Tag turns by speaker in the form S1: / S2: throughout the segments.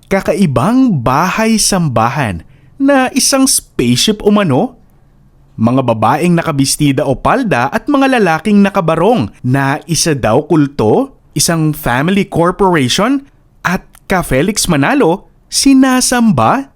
S1: Kakaibang bahay-sambahan na isang spaceship umano? Mga babaeng nakabistida o palda at mga lalaking nakabarong na isa daw kulto, isang family corporation at ka Felix Manalo sinasamba?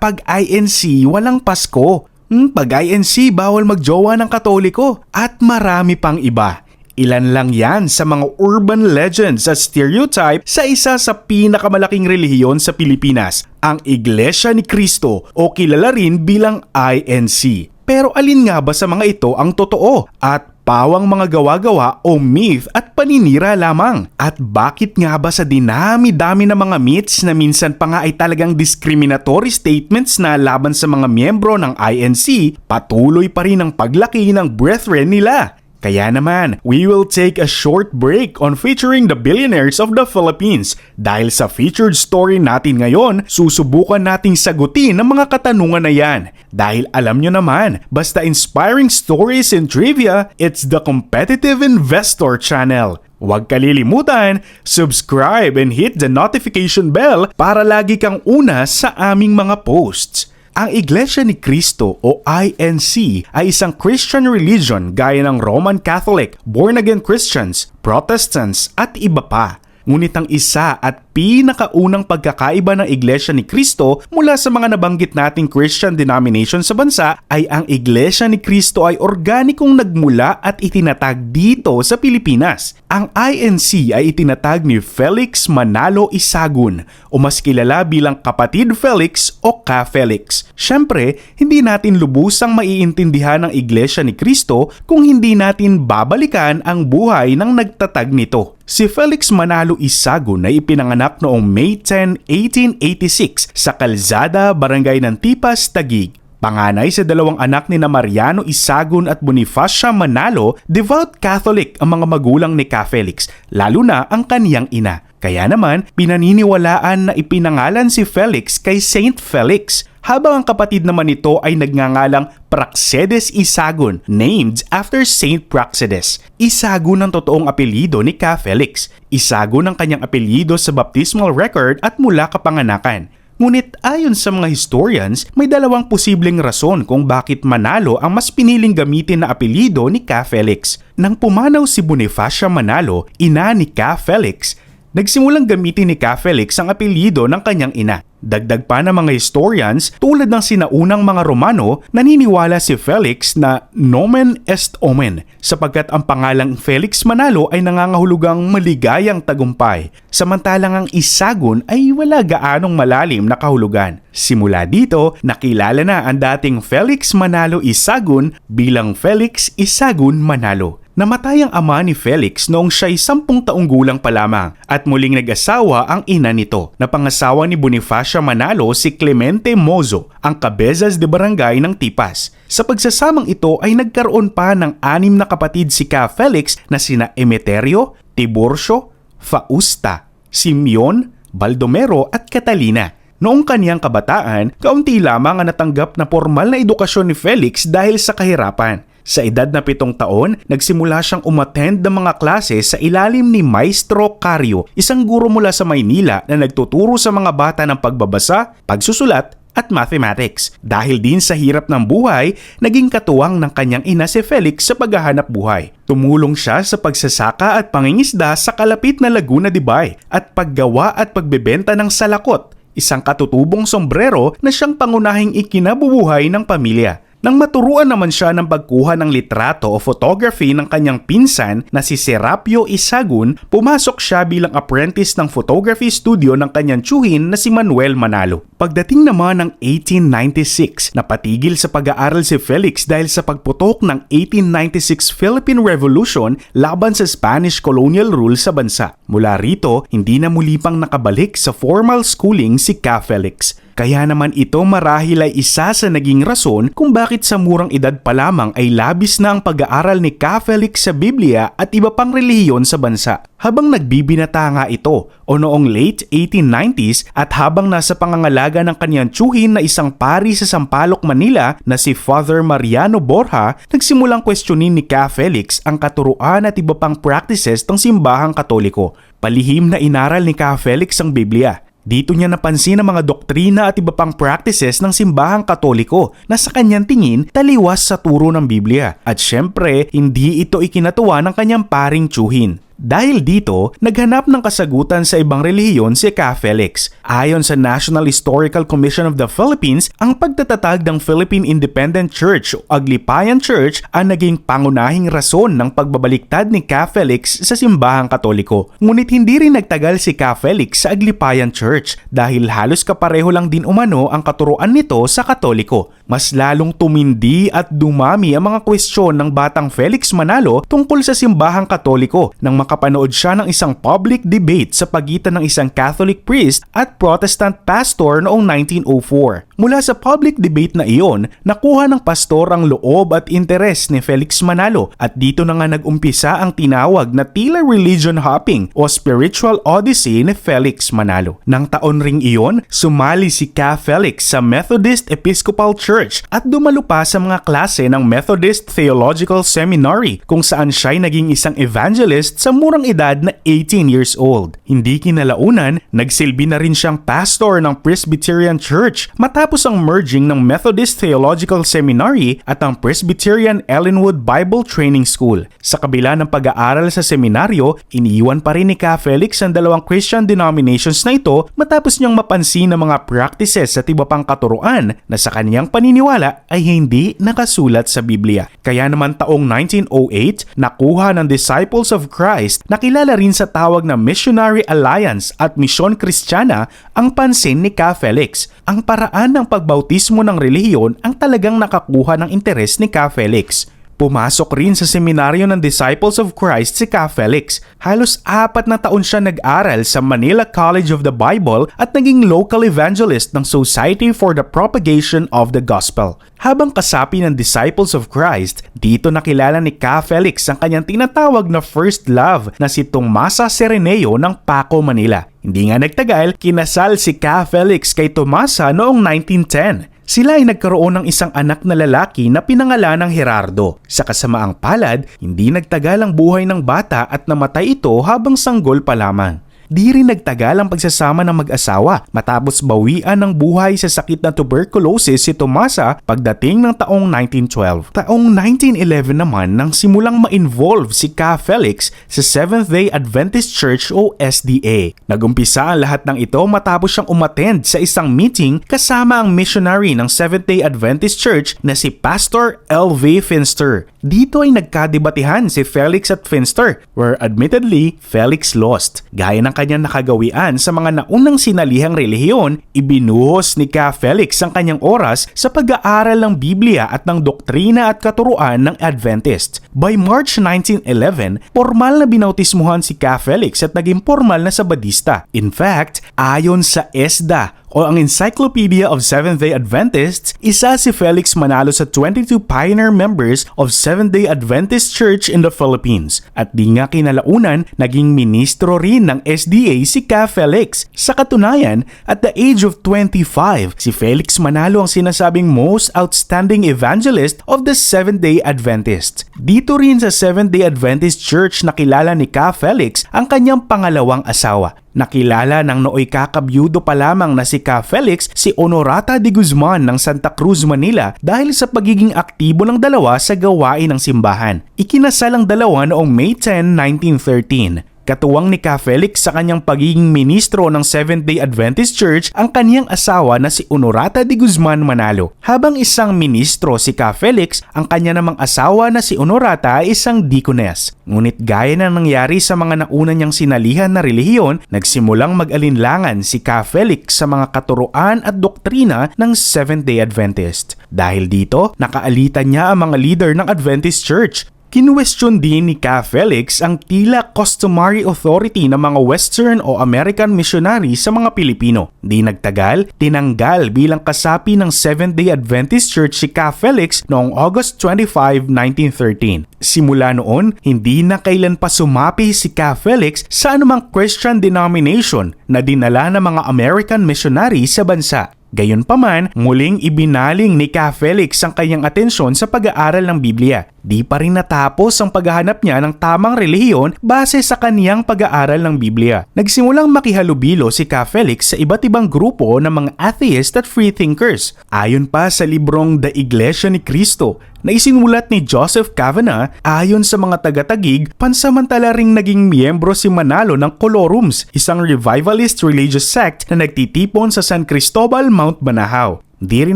S1: Pag INC walang Pasko. Pag INC bawal magjowa ng Katoliko at marami pang iba. Ilan lang yan sa mga urban legends at stereotype sa isa sa pinakamalaking relihiyon sa Pilipinas, ang Iglesia ni Cristo o kilala rin bilang INC. Pero alin nga ba sa mga ito ang totoo at pawang mga gawa-gawa o myth at paninira lamang? At bakit nga ba sa dinami-dami ng mga myths na minsan pa nga ay talagang discriminatory statements na laban sa mga miyembro ng INC, patuloy pa rin ang paglaki ng brethren nila? Kaya naman, we will take a short break on featuring the billionaires of the Philippines. Dahil sa featured story natin ngayon, susubukan nating sagutin ang mga katanungan na yan. Dahil alam nyo naman, basta inspiring stories and trivia, it's the Competitive Investor Channel. Huwag kalilimutan, subscribe and hit the notification bell para lagi kang una sa aming mga posts. Ang Iglesia ni Cristo o INC ay isang Christian religion gaya ng Roman Catholic, born-again Christians, Protestants at iba pa. Ngunit ang isa at pinakaunang pagkakaiba ng Iglesia ni Cristo mula sa mga nabanggit nating Christian denomination sa bansa ay ang Iglesia ni Cristo ay organikong nagmula at itinatag dito sa Pilipinas. Ang INC ay itinatag ni Felix Manalo Isagun o mas kilala bilang Kapatid Felix o Ka Felix. Siyempre, hindi natin lubusang maiintindihan ang Iglesia ni Cristo kung hindi natin babalikan ang buhay ng nagtatag nito. Si Felix Manalo Isagun ay ipinanganak noong May 10, 1886 sa Calzada, Barangay ng Tipas, Taguig. Panganay sa dalawang anak ni Mariano Isagun at Bonifacia Manalo, devout Catholic ang mga magulang ni Ka Felix, lalo na ang kaniyang ina. Kaya naman, pinaniniwalaan na ipinangalan si Felix kay Saint Felix, habang ang kapatid naman nito ay nagngangalang Praxedes Isagun, named after Saint Praxedes. Isagun ang totoong apelyido ni Ka Felix. Isagun ang kanyang apelyido sa baptismal record at mula kapanganakan. Ngunit ayon sa mga historians, may dalawang posibleng rason kung bakit Manalo ang mas piniling gamitin na apelyido ni Ka Felix. Nang pumanaw si Bonifacia Manalo, ina ni Ka Felix, nagsimulang gamitin ni Ka Felix ang apelyido ng kanyang ina. Dagdag pa ng mga historians tulad ng sinaunang mga Romano, naniniwala si Felix na nomen est omen sapagkat ang pangalang Felix Manalo ay nangangahulugang maligayang tagumpay, samantalang ang Isagun ay wala gaanong malalim na kahulugan. Simula dito, nakilala na ang dating Felix Manalo Isagun bilang Felix Isagun Manalo. Namatay ang ama ni Felix noong siya'y 10 taong gulang pa lamang at muling nag-asawa ang ina nito. Napangasawa ni Bonifacia Manalo si Clemente Mozo, ang kabezas de barangay ng Tipas. Sa pagsasamang ito ay nagkaroon pa ng 6 na kapatid si Ka Felix na sina Emeterio, Tiburcio, Fausta, Simeon, Baldomero at Catalina. Noong kaniyang kabataan, kaunti lamang ang natanggap na formal na edukasyon ni Felix dahil sa kahirapan. Sa edad na 7 taon, nagsimula siyang umattend ng mga klase sa ilalim ni Maestro Cario, isang guro mula sa Maynila na nagtuturo sa mga bata ng pagbabasa, pagsusulat at mathematics. Dahil din sa hirap ng buhay, naging katuwang ng kanyang ina si Felix sa paghahanap buhay. Tumulong siya sa pagsasaka at pangingisda sa kalapit na Laguna de Bay at paggawa at pagbebenta ng salakot, isang katutubong sombrero na siyang pangunahing ikinabubuhay ng pamilya. Nang maturuan naman siya ng pagkuha ng litrato o photography ng kanyang pinsan na si Serapio Isagun, pumasok siya bilang apprentice ng photography studio ng kanyang tiyuhin na si Manuel Manalo. Pagdating naman ng 1896, napatigil sa pag-aaral si Felix dahil sa pagputok ng 1896 Philippine Revolution laban sa Spanish colonial rule sa bansa. Mula rito, hindi na muli pang nakabalik sa formal schooling si Ka Felix. Kaya naman ito marahil ay isa sa naging rason kung bakit sa murang edad pa lamang ay labis na ang pag-aaral ni Ka Felix sa Biblia at iba pang relihiyon sa bansa. Habang nagbibinata nga ito o noong late 1890s at habang nasa pangangalaga ng kanyang tiyuhin na isang pari sa Sampaloc, Manila na si Father Mariano Borja, nagsimulang questionin ni Ka Felix ang katuruan at iba pang practices ng simbahang Katoliko. Palihim na inaral ni Ka Felix ang Biblia. Dito niya napansin ang mga doktrina at iba pang practices ng simbahang Katoliko na sa kanyang tingin taliwas sa turo ng Biblia. At syempre, hindi ito ikinatuwa ng kanyang paring tiyuhin. Dahil dito, naghanap ng kasagutan sa ibang relihiyon si Ka Felix. Ayon sa National Historical Commission of the Philippines, ang pagtatatag ng Philippine Independent Church o Aglipayan Church ang naging pangunahing rason ng pagbabaliktad ni Ka Felix sa simbahang Katoliko. Ngunit hindi rin nagtagal si Ka Felix sa Aglipayan Church dahil halos kapareho lang din umano ang katuruan nito sa Katoliko. Mas lalong tumindi at dumami ang mga kwestiyon ng batang Felix Manalo tungkol sa simbahang Katoliko nang makapanood siya ng isang public debate sa pagitan ng isang Catholic priest at Protestant pastor noong 1904. Mula sa public debate na iyon, nakuha ng pastor ang loob at interes ni Felix Manalo at dito na nga nag-umpisa ang tinawag na tila religion hopping o spiritual odyssey ni Felix Manalo. Nang taon ring iyon, sumali si Ka Felix sa Methodist Episcopal Church at dumalo pa sa mga klase ng Methodist Theological Seminary kung saan siya'y naging isang evangelist sa murang edad na 18 years old. Hindi kinalaunan, nagsilbi na rin siyang pastor ng Presbyterian Church matapos ang merging ng Methodist Theological Seminary at ang Presbyterian Ellenwood Bible Training School. Sa kabila ng pag-aaral sa seminaryo, iniiwan pa rin ni Ka Felix ang dalawang Christian denominations na ito matapos niyang mapansin ang mga practices at iba pang katuruan na sa kaniyang paniniwala ay hindi nakasulat sa Biblia. Kaya naman taong 1908, nakuha ng Disciples of Christ na kilala rin sa tawag na Missionary Alliance at Misyon Kristiyana ang pansin ni Ka Felix. Ang paraan ng pagbautismo ng relihiyon ang talagang nakakuha ng interes ni Ka Felix. Pumasok rin sa seminaryo ng Disciples of Christ si Ka Felix. Halos 4 na taon siya nag-aral sa Manila College of the Bible at naging local evangelist ng Society for the Propagation of the Gospel. Habang kasapi ng Disciples of Christ, dito nakilala ni Ka Felix ang kanyang tinatawag na first love na si Tomasa Sereneo ng Paco, Manila. Hindi nga nagtagal, kinasal si Ka Felix kay Tomasa noong 1910. Sila ay nagkaroon ng isang anak na lalaki na pinangalan ng Gerardo. Sa kasamaang palad, hindi nagtagal ang buhay ng bata at namatay ito habang sanggol pa lamang. Di rin nagtagal ang pagsasama ng mag-asawa matapos bawian ng buhay sa sakit na tuberculosis si Tomasa pagdating ng taong 1912. Taong 1911 naman nang simulang ma-involve si Ka Felix sa Seventh-day Adventist Church o SDA. Nagumpisa ang lahat ng ito matapos siyang umattend sa isang meeting kasama ang missionary ng Seventh-day Adventist Church na si Pastor L.V. Finster. Dito ay nagkadebatihan si Felix at Finster where admittedly Felix lost. Gaya ng kanyang nakagawian sa mga naunang sinalihang relihiyon, ibinuhos ni Ka Felix ang kanyang oras sa pag-aaral ng Biblia at ng doktrina at katuruan ng Adventist. By March 1911, formal na binautismuhan si Ka Felix at naging formal na Sabadista. In fact, ayon sa ESDA o ang Encyclopedia of Seventh-day Adventists, isa si Felix Manalo sa 22 pioneer members of Seventh-day Adventist Church in the Philippines. At di nga kinalaunan, naging ministro rin ng SDA si Ka Felix. Sa katunayan, at the age of 25, si Felix Manalo ang sinasabing most outstanding evangelist of the Seventh-day Adventists. Dito rin sa Seventh-day Adventist Church nakilala ni Ka Felix ang kanyang pangalawang asawa. Nakilala ng nooy kakabyudo pa lamang na si Ka Felix si Honorata de Guzman ng Santa Cruz, Manila dahil sa pagiging aktibo ng dalawa sa gawain ng simbahan. Ikinasal ang dalawa noong May 10, 1913. Katuwang ni Ka Felix sa kanyang pagiging ministro ng Seventh-day Adventist Church ang kaniyang asawa na si Honorata de Guzman Manalo. Habang isang ministro si Ka Felix, ang kanya namang asawa na si Honorata ay isang deaconess. Ngunit gaya na nangyari sa mga nauna niyang sinalihan na relihiyon, nagsimulang mag-alinlangan si Ka Felix sa mga katuruan at doktrina ng Seventh-day Adventist. Dahil dito, nakaalitan niya ang mga leader ng Adventist Church. Kinwestiyon din ni Ka Felix ang tila customary authority ng mga Western o American missionary sa mga Pilipino. Di nagtagal, tinanggal bilang kasapi ng Seventh-day Adventist Church si Ka Felix noong August 25, 1913. Simula noon, hindi na kailan pa sumapi si Ka Felix sa anumang Christian denomination na dinala ng mga American missionary sa bansa. Gayunpaman, muling ibinaling ni Ka Felix ang kanyang atensyon sa pag-aaral ng Biblia. Di pa rin natapos ang paghahanap niya ng tamang relihiyon base sa kaniyang pag-aaral ng Biblia. Nagsimulang makihalubilo si Ka Felix sa iba't ibang grupo ng mga atheist at freethinkers. Ayon pa sa librong The Iglesia ni Cristo na isinulat ni Joseph Cavanagh, ayon sa mga taga-tagig, pansamantala ring naging miyembro si Manalo ng Colorums, isang revivalist religious sect na nagtitipon sa San Cristobal, Mount Banahaw. Di rin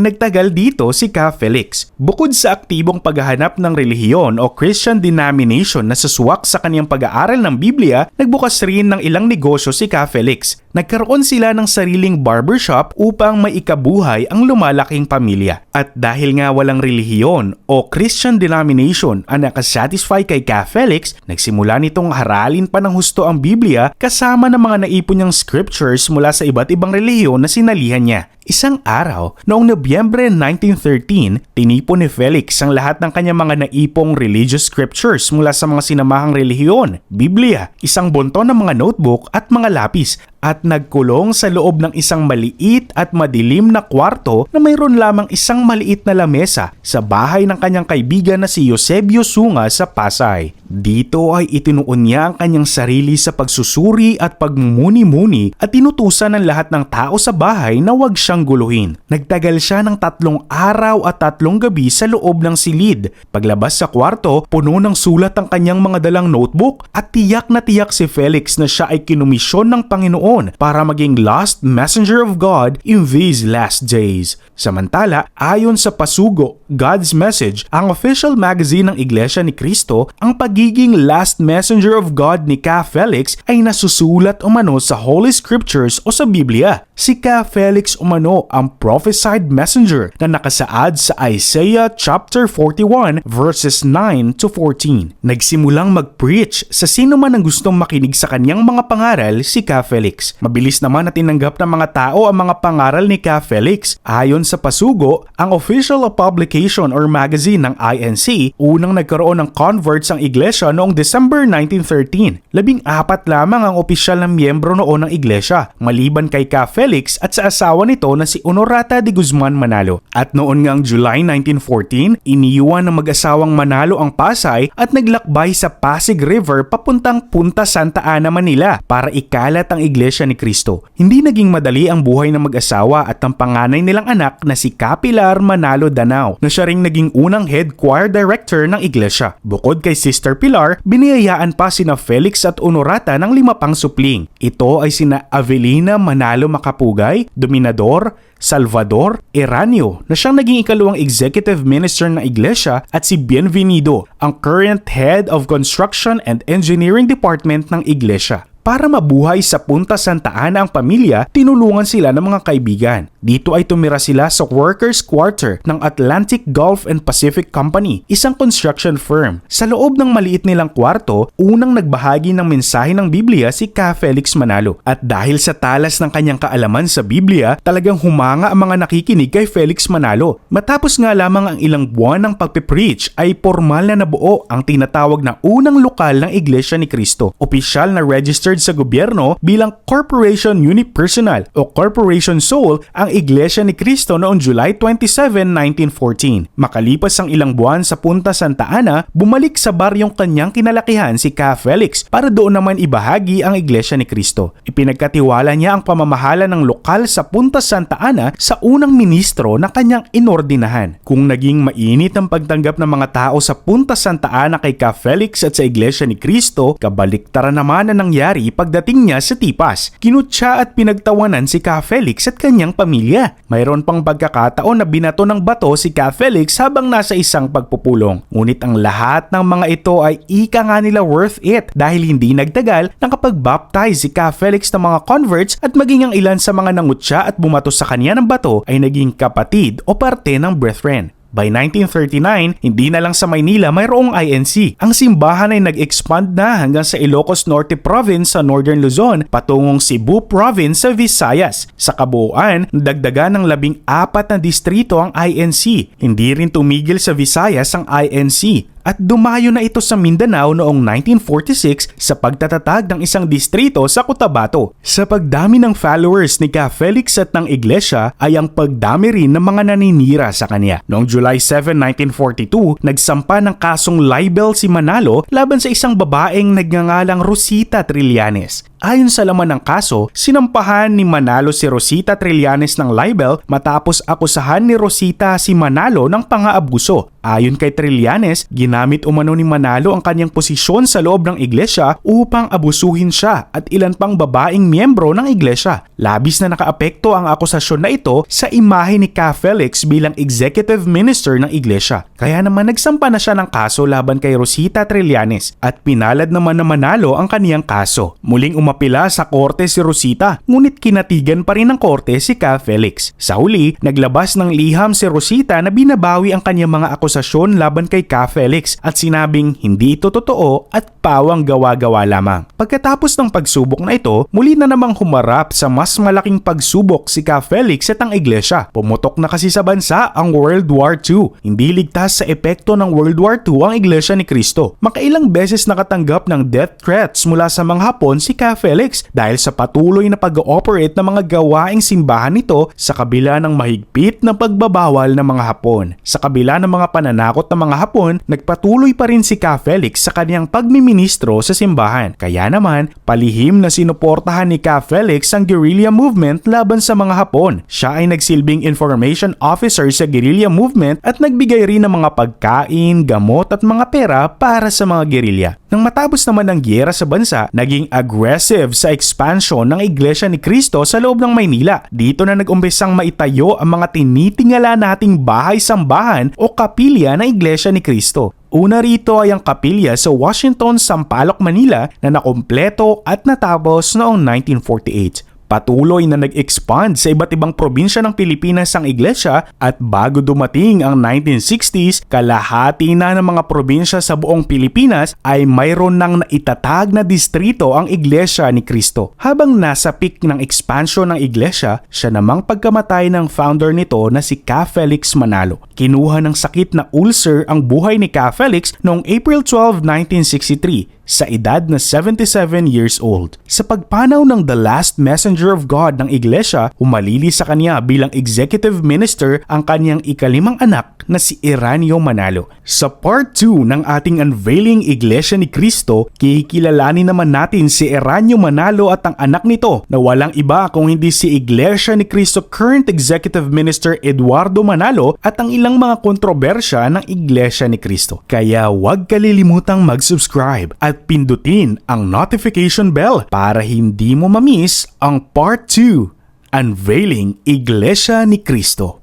S1: nagtagal dito si Ka Felix. Bukod sa aktibong paghahanap ng relihiyon o Christian denomination na sasuwak sa kaniyang pag-aaral ng Biblia, nagbukas rin ng ilang negosyo si Ka Felix. Nagkaroon sila ng sariling barbershop upang maikabuhay ang lumalaking pamilya. At dahil nga walang relihiyon o Christian denomination ang nakasatisfy kay Ka Felix, nagsimula nitong haralin pa ng husto ang Biblia kasama ng mga naipon niyang scriptures mula sa iba't ibang relihiyon na sinalihan niya. Isang araw, noong Nobyembre 1913, tinipon ni Felix ang lahat ng kanyang mga naipong religious scriptures mula sa mga sinamahang relihiyon, Biblia, isang bonton ng mga notebook at mga lapis at nagkulong sa loob ng isang maliit at madilim na kwarto na mayroon lamang isang maliit na lamesa sa bahay ng kanyang kaibigan na si Eusebio Sunga sa Pasay. Dito ay itinuon niya ang kanyang sarili sa pagsusuri at pagmumuni-muni at tinutusan ng lahat ng tao sa bahay na huwag siyang guluhin. Nagtagal siya ng 3 araw at 3 gabi sa loob ng silid. Paglabas sa kwarto, puno ng sulat ang kanyang mga dalang notebook at tiyak na tiyak si Felix na siya ay kinumisyon ng Panginoon para maging last messenger of God in these last days. Samantala, ayon sa Pasugo, God's Message, ang official magazine ng Iglesia ni Cristo, ang pagiging last messenger of God ni Ka Felix ay nasusulat umano sa Holy Scriptures o sa Biblia. Si Ka Felix umano ang prophesied messenger na nakasaad sa Isaiah chapter 41 verses 9 to 14. Nagsimulang mag-preach sa sino man ang gustong makinig sa kanyang mga pangaral si Ka Felix. Mabilis naman na tinanggap ng mga tao ang mga pangaral ni Ka Felix. Ayon sa Pasugo, ang official publication or magazine ng INC, unang nagkaroon ng converts ang iglesia noong December 1913. 14 lamang ang opisyal na miyembro noon ng iglesia, maliban kay Ka Felix at sa asawa nito na si Honorata de Guzman Manalo. At noon ngang July 1914, iniwan ng mag-asawang Manalo ang Pasay at naglakbay sa Pasig River papuntang Punta Santa Ana, Manila para ikalat ang Iglesia ni Cristo. Hindi naging madali ang buhay ng mag-asawa at ang panganay nilang anak na si Kapilar Manalo Danao na siya ring naging unang head choir director ng iglesia. Bukod kay Sister Pilar, biniyayaan pa sina Felix at Honorata ng 5 pang supling. Ito ay sina Avelina Manalo Macapugay, Dominador, Salvador Eranio na siyang naging ikalawang executive minister ng iglesia at si Bienvenido, ang current head of construction and engineering department ng iglesia. Para mabuhay sa Punta Santa Ana ang pamilya, tinulungan sila ng mga kaibigan. Dito ay tumira sila sa Workers' Quarter ng Atlantic Gulf and Pacific Company, isang construction firm. Sa loob ng maliit nilang kwarto, unang nagbahagi ng mensahe ng Biblia si Ka Felix Manalo. At dahil sa talas ng kanyang kaalaman sa Biblia, talagang humanga ang mga nakikinig kay Felix Manalo. Matapos nga lamang ang ilang buwan ng pagpipreach, ay formal na nabuo ang tinatawag na unang lokal ng Iglesia ni Cristo. Opisyal na registered sa gobyerno bilang Corporation Unipersonal o Corporation Soul ang Iglesia ni Cristo noong July 27, 1914. Makalipas ang ilang buwan sa Punta Santa Ana, bumalik sa baryong kanyang kinalakihan si Ka Felix para doon naman ibahagi ang Iglesia ni Cristo. Ipinagkatiwala niya ang pamamahala ng lokal sa Punta Santa Ana sa unang ministro na kanyang inordinahan. Kung naging mainit ang pagtanggap ng mga tao sa Punta Santa Ana kay Ka Felix at sa Iglesia ni Cristo, kabaliktaran naman ang nangyari pagdating niya sa Tipas. Kinutya at pinagtawanan si Ka Felix at kanyang pamilya. Mayroon pang pagkakataon na binato ng bato si Ka Felix habang nasa isang pagpupulong. Ngunit ang lahat ng mga ito ay ika nga nila worth it dahil hindi nagtagal nakapag-baptize si Ka Felix ng mga converts at maging ang ilan sa mga nangutya at bumato sa kanya ng bato ay naging kapatid o parte ng brethren. By 1939, hindi na lang sa Maynila mayroong INC. Ang simbahan ay nag-expand na hanggang sa Ilocos Norte Province sa Northern Luzon patungong Cebu Province sa Visayas. Sa kabuuan, dagdagan ng 14 na distrito ang INC. Hindi rin tumigil sa Visayas ang INC. at dumayo na ito sa Mindanao noong 1946 sa pagtatatag ng isang distrito sa Cotabato. Sa pagdami ng followers ni Ka Felix at ng iglesia ay ang pagdami rin ng mga naninira sa kanya. Noong July 7, 1942, nagsampa ng kasong libel si Manalo laban sa isang babaeng nagngangalang Rosita Trillanes. Ayon sa laman ng kaso, sinampahan ni Manalo si Rosita Trillanes ng libel matapos akusahan ni Rosita si Manalo ng pang-aabuso. Ayon kay Trillanes, ginamit umano ni Manalo ang kanyang posisyon sa loob ng iglesia upang abusuhin siya at ilan pang babaeng miyembro ng iglesia. Labis na nakaapekto ang akusasyon na ito sa imahe ni Ka Felix bilang executive minister ng iglesia. Kaya naman nagsampa na siya ng kaso laban kay Rosita Trillanes at pinalad naman na Manalo ang kaniyang kaso. Muling umapila sa korte si Rosita, ngunit kinatigan pa rin ng korte si Ka Felix. Sa huli, naglabas ng liham si Rosita na binabawi ang kanyang mga akusasyon laban kay Ka Felix at sinabing hindi ito totoo at pawang gawa-gawa lamang. Pagkatapos ng pagsubok na ito, muli na namang humarap sa mas malaking pagsubok si Ka Felix at ang iglesia. Pumutok na kasi sa bansa ang World War II. Hindi ligtas sa epekto ng World War II ang Iglesia ni Cristo. Makailang beses nakatanggap ng death threats mula sa mga Hapon si Ka Felix dahil sa patuloy na pag-ooperate ng mga gawaing simbahan nito sa kabila ng mahigpit na pagbabawal ng mga Hapon. Sa kabila ng mga pananakot ng mga Hapon, nagpatuloy pa rin si Ka Felix sa kanyang pagmiministro sa simbahan. Kaya naman, palihim na sinuportahan ni Ka Felix ang guerrilla movement laban sa mga Hapon. Siya ay nagsilbing information officer sa guerrilla movement at nagbigay rin ng mga pagkain, gamot at mga pera para sa mga guerrilla. Nang matapos naman ang giyera sa bansa, naging aggressive sa expansion ng Iglesia ni Cristo sa loob ng Maynila. Dito na nag-umpisang maitayo ang mga tinitingala nating bahay-sambahan o kapilya ng Iglesia ni Cristo. Una rito ay ang kapilya sa Washington, Sampaloc, Manila na nakumpleto at natapos noong 1948. Patuloy na nag-expand sa iba't ibang probinsya ng Pilipinas ang iglesia at bago dumating ang 1960s, kalahati na ng mga probinsya sa buong Pilipinas ay mayroon ng naitatag na distrito ang Iglesia ni Cristo. Habang nasa peak ng expansion ng iglesia, siya namang pagkamatay ng founder nito na si Ka Felix Manalo. Kinuha ng sakit na ulcer ang buhay ni Ka Felix noong April 12, 1963. Sa edad na 77 years old. Sa pagpanaw ng The Last Messenger of God ng Iglesia, humalili sa kanya bilang executive minister ang kanyang ikalimang anak na si Eranio Manalo. Sa part 2 ng ating unveiling Iglesia ni Cristo, kikilalanin naman natin si Eranio Manalo at ang anak nito na walang iba kung hindi si Iglesia ni Cristo current executive minister Eduardo Manalo at ang ilang mga kontrobersya ng Iglesia ni Cristo. Kaya huwag kalilimutang mag-subscribe at pindutin ang notification bell para hindi mo ma-miss ang part 2, Unveiling Iglesia ni Cristo.